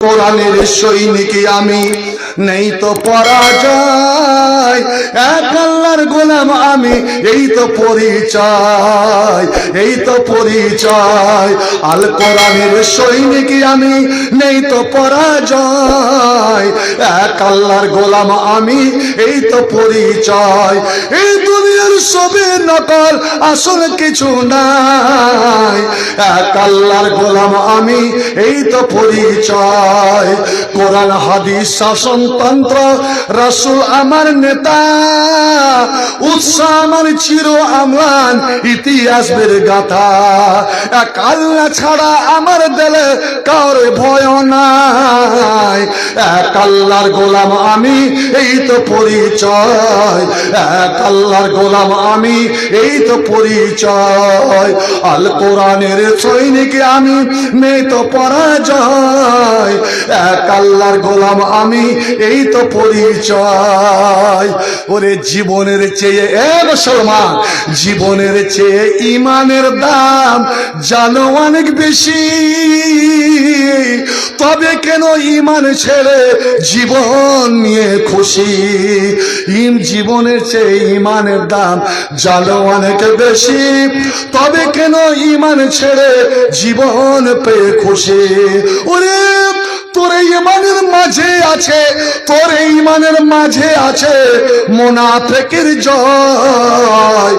কোরআনের সৈনিক আমি, নেই তো পরাজয়। এক আল্লাহর গোলাম আমি, এই তো পরিচয়, এই তো পরিচয়। আল কোরআনের সৈনিক আমি, নেই তো পরাজয়। এক আল্লাহর গোলাম আমি, এই তো পরিচয়। এই দুনিয়ার সবে নকল, আসল কিছু নাই। এক আল্লাহর গোলাম আমি, এই তো পরিচয়। কোরআন হাদিস শাসনতন্ত্র, রাসূল আমার নেতা, উৎসাহ আমার চির আমান, ইতিহাস বের গাথা। এক আল্লাহ ছাড়া আমার দিলে কারো ভয় নাই। এক আল্লাহর গোলাম আমি, এই তো পরিচয়। এক আল্লাহর গোলাম আমি, এই তো পরিচয়। আল কোরআনের সৈনিক আমি, নেই তো পরাজয়। এক আল্লাহর গোলাম আমি, এই তো পরিচয়। ওরে জীবনের চেয়ে, এ মুসলমান, জীবনের চেয়ে ইমানের দাম জানো অনেক বেশি। তবে কেন ইমান ছেড়ে জীবন নিয়ে খুশি? জীবনের চেয়ে ইমানের দাম জানো অনেক বেশি। তবে কেন ইমান ছেড়ে জীবন পেয়ে খুশি? ওরে তোর ইমানের মাঝে আছে, তোর ইমানের মাঝে আছে মুনাফিকের জয়।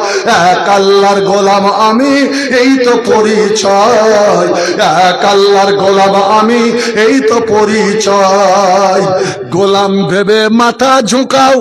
এক আল্লাহর গোলাম আমি, এই তো পরিচয়। এক আল্লাহর গোলাম আমি, এই তো পরিচয়। গোলাম ভেবে মাথা ঝুঁকাও,